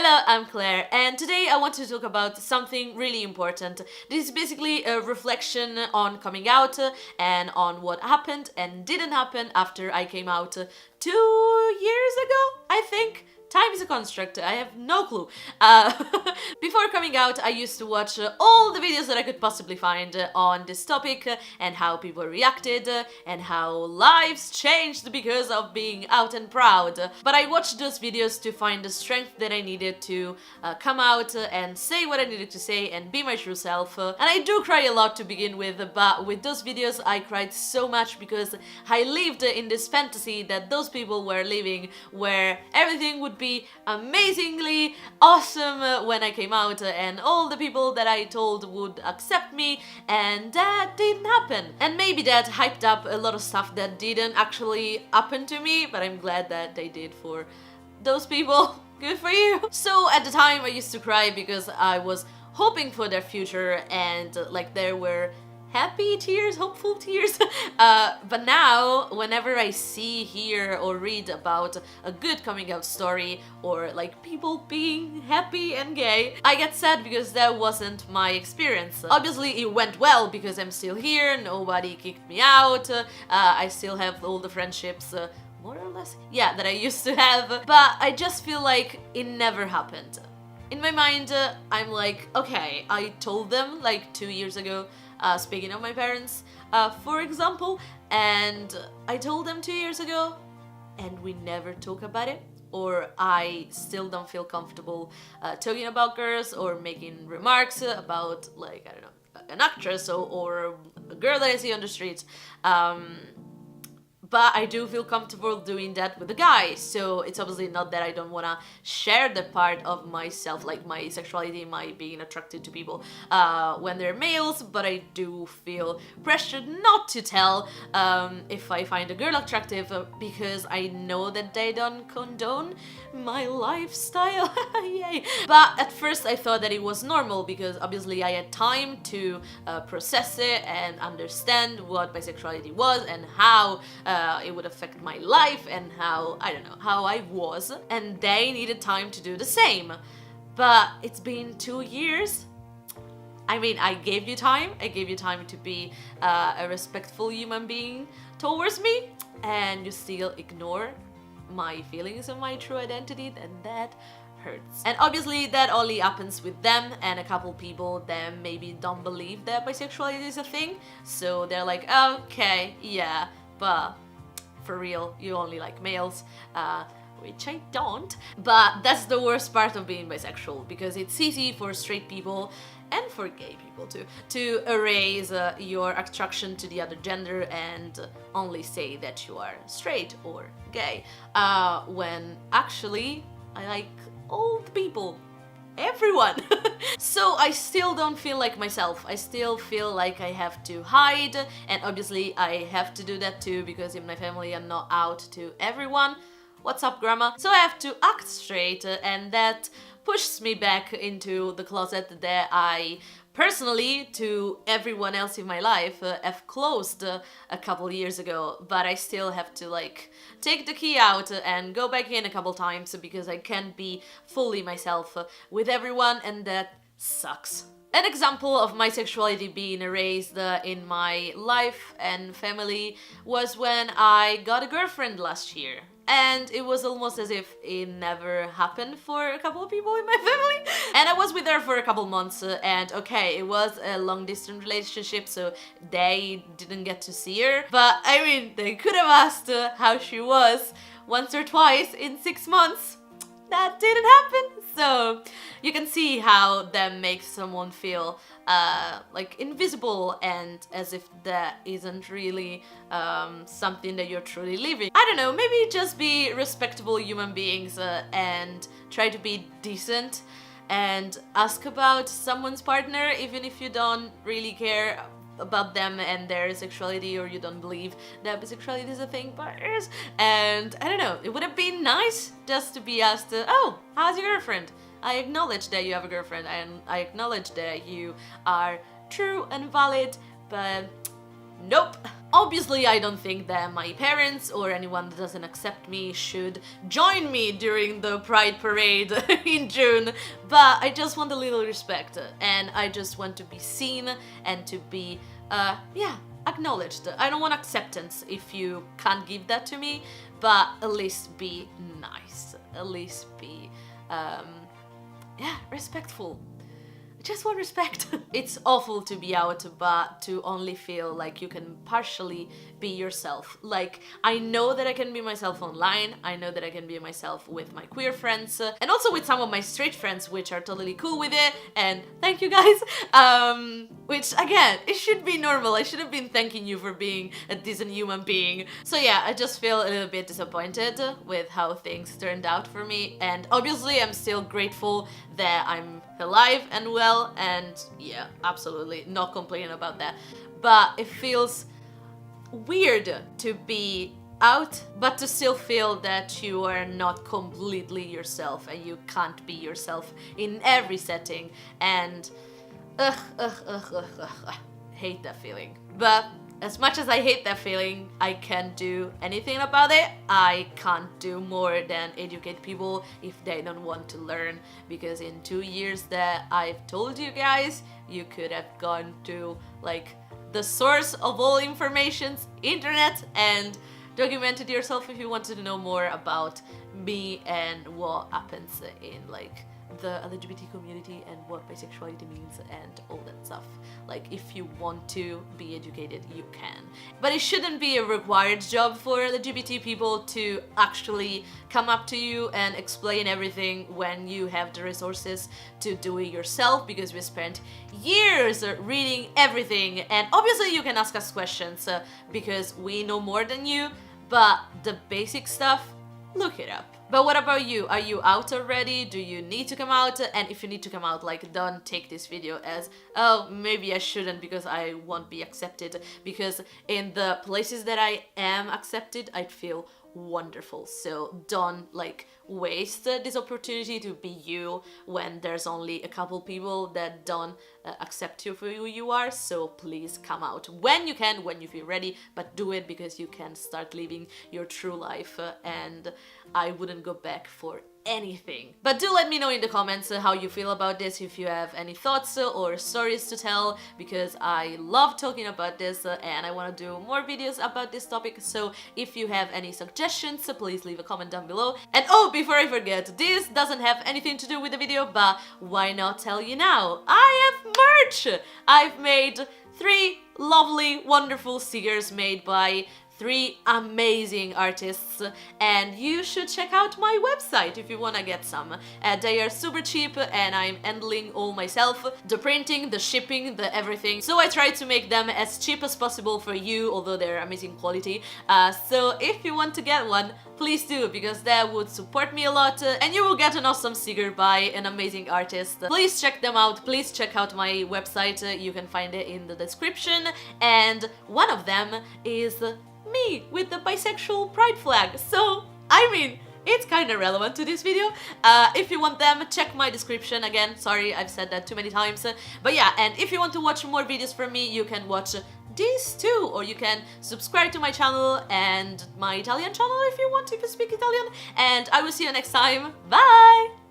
Hello, I'm Claire, and today I want to talk about something really important. This is basically a reflection on coming out and on what happened and didn't happen after I came out 2 years ago, I think. Time is a construct, I have no clue. Before coming out, I used to watch all the videos that I could possibly find on this topic and how people reacted and how lives changed because of being out and proud. But I watched those videos to find the strength that I needed to come out and say what I needed to say and be my true self. And I do cry a lot to begin with, but with those videos I cried so much because I lived in this fantasy that those people were living, where everything would be amazingly awesome when I came out and all the people that I told would accept me, and that didn't happen. And maybe that hyped up a lot of stuff that didn't actually happen to me, but I'm glad that they did for those people. Good for you! So at the time I used to cry because I was hoping for their future and like there were happy tears, hopeful tears. But now, whenever I see, hear, or read about a good coming out story or like people being happy and gay, I get sad because that wasn't my experience. Obviously, it went well because I'm still here, nobody kicked me out, I still have all the friendships. More or less? Yeah, that I used to have. But I just feel like it never happened. In my mind, I'm like, okay, I told them like 2 years ago, speaking of my parents, for example, and I told them 2 years ago, and we never talk about it, or I still don't feel comfortable talking about girls or making remarks about, like, I don't know, an actress or a girl that I see on the streets. But I do feel comfortable doing that with a guy, so it's obviously not that I don't want to share that part of myself, like my sexuality, my being attracted to people when they're males, but I do feel pressured not to tell if I find a girl attractive because I know that they don't condone my lifestyle. Yay! But at first I thought that it was normal because obviously I had time to process it and understand what bisexuality was and how it would affect my life and how, I don't know, how I was, and they needed time to do the same. But it's been 2 years. I mean, I gave you time to be a respectful human being towards me, and you still ignore my feelings and my true identity, and that hurts. And obviously that only happens with them and a couple people that maybe don't believe that bisexuality is a thing, so they're like, okay, yeah, but for real, you only like males, which I don't. But that's the worst part of being bisexual, because it's easy for straight people and for gay people too to erase your attraction to the other gender and only say that you are straight or gay, when actually I like old people. Everyone! So I still don't feel like myself. I still feel like I have to hide, and obviously I have to do that too because in my family I'm not out to everyone. What's up, grandma? So I have to act straight, and that pushes me back into the closet that I personally, to everyone else in my life, have closed a couple years ago, but I still have to like take the key out and go back in a couple times because I can't be fully myself with everyone, and that sucks. An example of my sexuality being erased in my life and family was when I got a girlfriend last year. And it was almost as if it never happened for a couple of people in my family. And I was with her for a couple months, and okay, it was a long-distance relationship, so they didn't get to see her. But I mean, they could have asked how she was once or twice in 6 months. That didn't happen. So you can see how that makes someone feel like invisible, and as if that isn't really something that you're truly living. I don't know, maybe just be respectable human beings and try to be decent and ask about someone's partner even if you don't really care about them and their sexuality, or you don't believe that bisexuality is a thing, but it is. And I don't know, it would have been nice just to be asked, oh, how's your girlfriend? I acknowledge that you have a girlfriend, and I acknowledge that you are true and valid, but nope. Obviously, I don't think that my parents or anyone that doesn't accept me should join me during the Pride Parade in June, but I just want a little respect, and I just want to be seen and to be, acknowledged. I don't want acceptance if you can't give that to me, but at least be nice. At least be, respectful. Just want respect. It's awful to be out, but to only feel like you can partially be yourself. Like, I know that I can be myself online, I know that I can be myself with my queer friends, and also with some of my straight friends, which are totally cool with it, and thank you guys. Which, again, it should be normal. I should have been thanking you for being a decent human being. So yeah, I just feel a little bit disappointed with how things turned out for me, and obviously I'm still grateful that I'm alive and well, and yeah, absolutely not complaining about that. But it feels weird to be out, but to still feel that you are not completely yourself and you can't be yourself in every setting, and hate that feeling. But as much as I hate that feeling, I can't do anything about it. I can't do more than educate people if they don't want to learn, because in 2 years that I've told you guys, you could have gone to like the source of all informations, internet, and documented yourself if you wanted to know more about me and what happens in like the LGBT community and what bisexuality means and all that stuff. Like, if you want to be educated, you can. But it shouldn't be a required job for LGBT people to actually come up to you and explain everything when you have the resources to do it yourself, because we spent years reading everything, and obviously you can ask us questions because we know more than you, but the basic stuff, look it up. But what about you? Are you out already? Do you need to come out? And if you need to come out, like, don't take this video as, oh, maybe I shouldn't because I won't be accepted. Because in the places that I am accepted, I'd feel wonderful. So don't like waste this opportunity to be you when there's only a couple people that don't accept you for who you are. So please come out when you can, when you feel ready, but do it because you can start living your true life, and I wouldn't go back for anything. But do let me know in the comments how you feel about this, if you have any thoughts or stories to tell, because I love talking about this and I want to do more videos about this topic. So if you have any suggestions, please leave a comment down below. And oh, before I forget, this doesn't have anything to do with the video, but why not tell you now? I have merch! I've made 3 lovely, wonderful stickers made by 3 amazing artists, and you should check out my website if you wanna get some. They are super cheap and I'm handling all myself, the printing, the shipping, the everything. So I try to make them as cheap as possible for you, although they're amazing quality. So if you want to get one, please do, because that would support me a lot, and you will get an awesome sticker by an amazing artist. Please check them out, please check out my website, you can find it in the description, and one of them is me with the bisexual pride flag. So, I mean, it's kind of relevant to this video. If you want them, check my description. Again, sorry, I've said that too many times. But yeah, and if you want to watch more videos from me, you can watch these too, or you can subscribe to my channel and my Italian channel if you want to speak Italian. And I will see you next time. Bye!